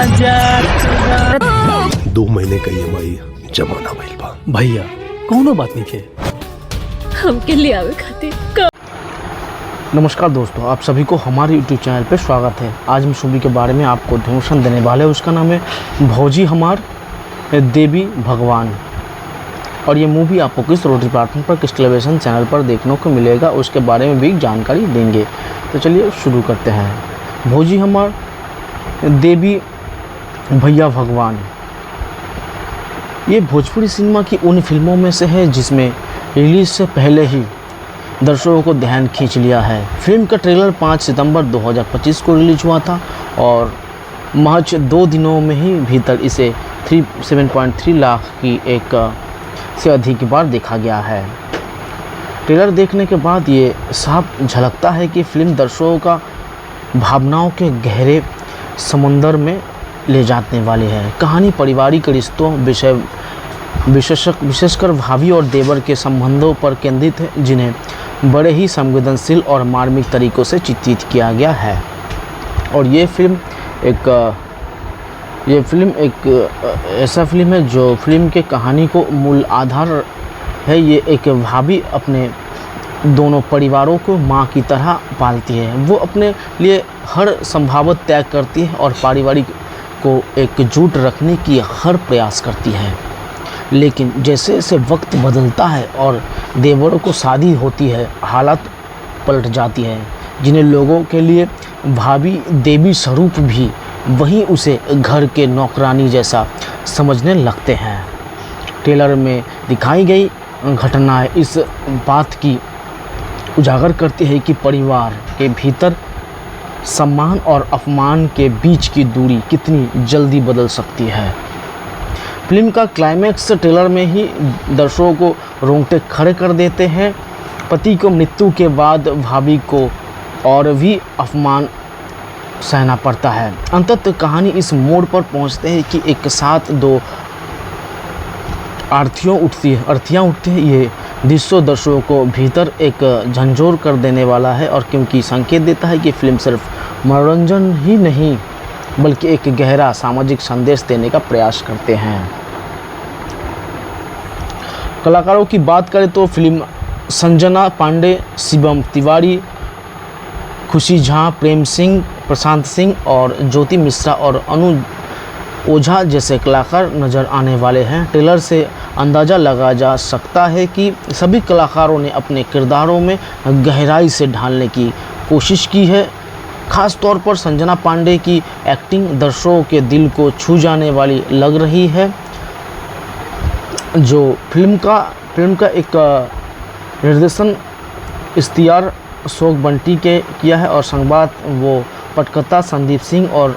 2 महीने का EMI जमा ना भइल बा। भैया कौनो बात नहीं खे। हमके लिए आवे खातिर। नमस्कार दोस्तों, आप सभी को हमारे YouTube चैनल पर स्वागत है। आज हम मूवी के बारे में आपको इन्फॉर्मेशन देने वाले हैं। उसका नाम है भौजी हमार देवी भगवान। और ये मूवी आपको किस रोटी प्लेटफॉर्म पर, किस टेलीविज़न चैनल पर देखने को मिलेगा, उसके बारे में भी जानकारी देंगे। तो चलिए शुरू करते हैं। भौजी हमार देवी भैया भगवान ये भोजपुरी सिनेमा की उन फिल्मों में से है जिसमें रिलीज से पहले ही दर्शकों को ध्यान खींच लिया है। फिल्म का ट्रेलर 5 सितंबर 2025 को रिलीज हुआ था और महज 2 दिनों में ही भीतर इसे 7.3 लाख की एक से अधिक बार देखा गया है। ट्रेलर देखने के बाद ये साफ झलकता है कि फिल्म दर्शकों का भावनाओं के गहरे समुंदर में ले जाने वाली है। कहानी पारिवारिक रिश्तों विशेषकर भाभी और देवर के संबंधों पर केंद्रित है, जिन्हें बड़े ही संवेदनशील और मार्मिक तरीक़ों से चित्रित किया गया है। और ये फिल्म एक ऐसा फिल्म है जो फिल्म के कहानी को मूल आधार है। ये एक भाभी अपने दोनों परिवारों को माँ की तरह पालती है। वो अपने लिए हर संभावित त्याग करती है और पारिवारिक को एकजुट रखने की हर प्रयास करती है। लेकिन जैसे जैसे वक्त बदलता है और देवरों को शादी होती है, हालत पलट जाती है, जिन्हें लोगों के लिए भाभी देवी स्वरूप भी वहीं उसे घर के नौकरानी जैसा समझने लगते हैं। ट्रेलर में दिखाई गई घटनाएं इस बात की उजागर करती है कि परिवार के भीतर सम्मान और अपमान के बीच की दूरी कितनी जल्दी बदल सकती है। फिल्म का क्लाइमैक्स ट्रेलर में ही दर्शकों को रोंगटे खड़े कर देते हैं। पति को मृत्यु के बाद भाभी को और भी अपमान सहना पड़ता है। अंततः कहानी इस मोड़ पर पहुंचते हैं कि एक साथ 2 अर्थियाँ उठती है। ये दृश्य दर्शकों को भीतर एक झंझोर कर देने वाला है और क्योंकि संकेत देता है कि फिल्म सिर्फ मनोरंजन ही नहीं बल्कि एक गहरा सामाजिक संदेश देने का प्रयास करते हैं। कलाकारों की बात करें तो फिल्म संजना पांडे, शिवम तिवारी, खुशी झा, प्रेम सिंह, प्रशांत सिंह और ज्योति मिश्रा और अनु ओझा जैसे कलाकार नज़र आने वाले हैं। ट्रेलर से अंदाज़ा लगाया जा सकता है कि सभी कलाकारों ने अपने किरदारों में गहराई से ढालने की कोशिश की है। ख़ास तौर पर संजना पांडे की एक्टिंग दर्शकों के दिल को छू जाने वाली लग रही है। जो फिल्म का एक निर्देशन इश्तियार शोक बंटी के किया है और संवाद वो पटकथा संदीप सिंह और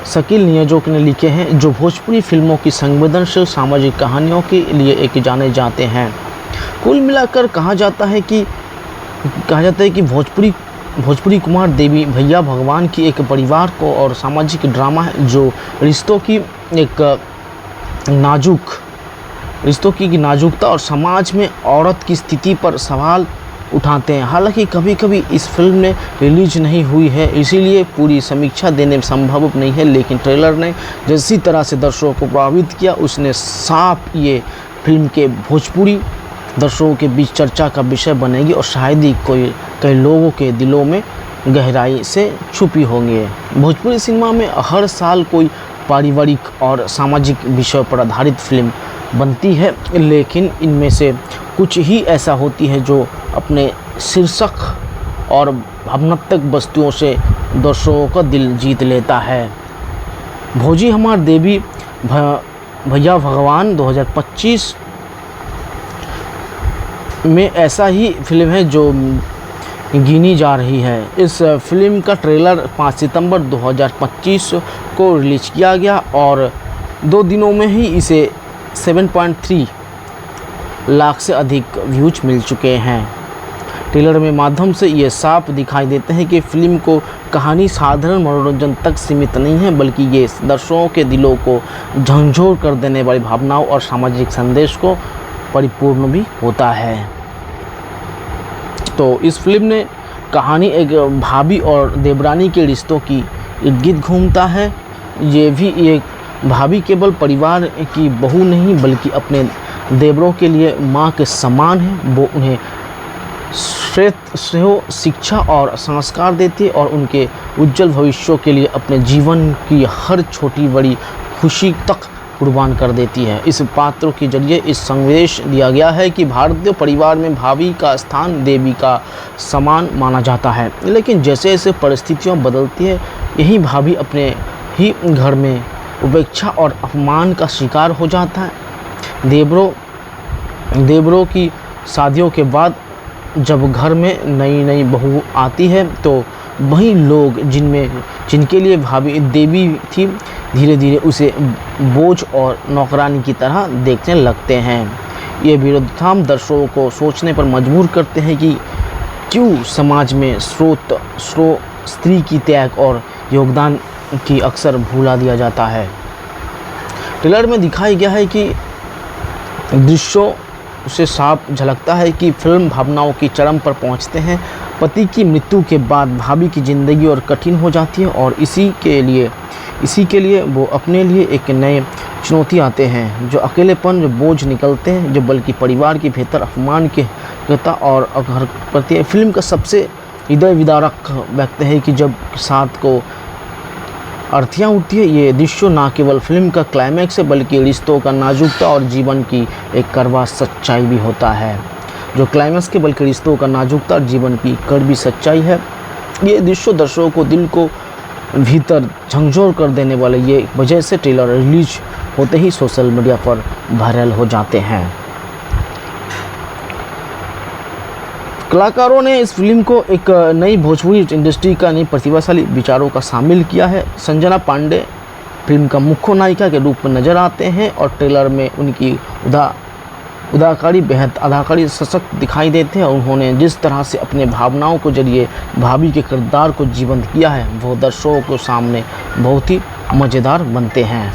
शकील नियोजक ने लिखे हैं, जो भोजपुरी फिल्मों की संवेदनशील सामाजिक कहानियों के लिए एक जाने जाते हैं। कुल मिलाकर कहा जाता है कि भोजपुरी कुमार देवी भैया भगवान की एक परिवार को और सामाजिक ड्रामा है जो रिश्तों की नाजुकता और समाज में औरत की स्थिति पर सवाल उठाते हैं। हालांकि कभी कभी इस फिल्म ने रिलीज नहीं हुई है, इसीलिए पूरी समीक्षा देने संभव नहीं है। लेकिन ट्रेलर ने जिस तरह से दर्शकों को प्रभावित किया, उसने साफ ये फिल्म के भोजपुरी दर्शकों के बीच चर्चा का विषय बनेगी और शायद ही कई लोगों के दिलों में गहराई से छुपी होंगी। भोजपुरी सिनेमा में हर साल कोई पारिवारिक और सामाजिक विषय पर आधारित फिल्म बनती है, लेकिन इनमें से कुछ ही ऐसा होती है जो अपने शीर्षक और भावनात्मक वस्तुओं से दर्शकों का दिल जीत लेता है। भौजी हमार देवी भैया भगवान 2025 में ऐसा ही फिल्म है जो गिनी जा रही है। इस फिल्म का ट्रेलर 5 सितंबर 2025 को रिलीज किया गया और 2 दिनों में ही इसे 7.3 लाख से अधिक व्यूज मिल चुके हैं। ट्रेलर में माध्यम से ये साफ दिखाई देते हैं कि फिल्म को कहानी साधारण मनोरंजन तक सीमित नहीं है, बल्कि ये दर्शकों के दिलों को झंझोर कर देने वाली भावनाओं और सामाजिक संदेश को परिपूर्ण भी होता है। तो इस फिल्म ने कहानी एक भाभी और देवरानी के रिश्तों की इर्द गिर्द घूमता है। ये भी ये भाभी केवल परिवार की बहू नहीं बल्कि अपने देवरों के लिए माँ के समान है। वो उन्हें श्रेय शिक्षा और संस्कार देती है और उनके उज्जवल भविष्यों के लिए अपने जीवन की हर छोटी बड़ी खुशी तक कुर्बान कर देती है। इस पात्रों के जरिए इस संदेश दिया गया है कि भारतीय परिवार में भाभी का स्थान देवी का समान माना जाता है, लेकिन जैसे जैसे परिस्थितियाँ बदलती है यही भाभी अपने ही घर में उपेक्षा और अपमान का शिकार हो जाता है। देवरों की शादियों के बाद जब घर में नई नई बहू आती है तो वही लोग जिनके लिए भाभी देवी थी धीरे धीरे उसे बोझ और नौकरानी की तरह देखने लगते हैं। ये विरोधाभास दर्शकों को सोचने पर मजबूर करते हैं कि क्यों समाज में स्त्री की त्याग और योगदान की अक्सर भूला दिया जाता है। ट्रेलर में दिखाया गया है कि दृश्यों से साफ झलकता है कि फिल्म भावनाओं की चरम पर पहुंचते हैं। पति की मृत्यु के बाद भाभी की ज़िंदगी और कठिन हो जाती है और इसी के लिए वो अपने लिए एक नए चुनौती आते हैं, जो अकेलेपन, जो बोझ निकलते हैं, जो बल्कि परिवार के भीतर अपमान के गता और घर करती है। फिल्म का सबसे हृदय विदारक व्यक्त है कि जब साथ को अर्थियाँ उठती है। ये दृश्य ना केवल फिल्म का क्लाइमैक्स है बल्कि रिश्तों का नाजुकता और जीवन की एक कड़वा सच्चाई भी होता है। जो क्लाइमैक्स के बल्कि रिश्तों का नाजुकता और जीवन की कड़वी सच्चाई है। ये दृश्य दर्शकों को दिल को भीतर झंझोर कर देने वाले ये वजह से ट्रेलर रिलीज होते ही सोशल मीडिया पर वायरल हो जाते हैं। कलाकारों ने इस फिल्म को एक नई भोजपुरी इंडस्ट्री का नई प्रतिभाशाली विचारों का शामिल किया है। संजना पांडे फिल्म का मुख्य नायिका के रूप में नजर आते हैं और ट्रेलर में उनकी अदाकारी सशक्त दिखाई देते हैं। उन्होंने जिस तरह से अपने भावनाओं को जरिए भाभी के किरदार को जीवंत किया है वो दर्शकों के सामने बहुत ही मज़ेदार बनते हैं।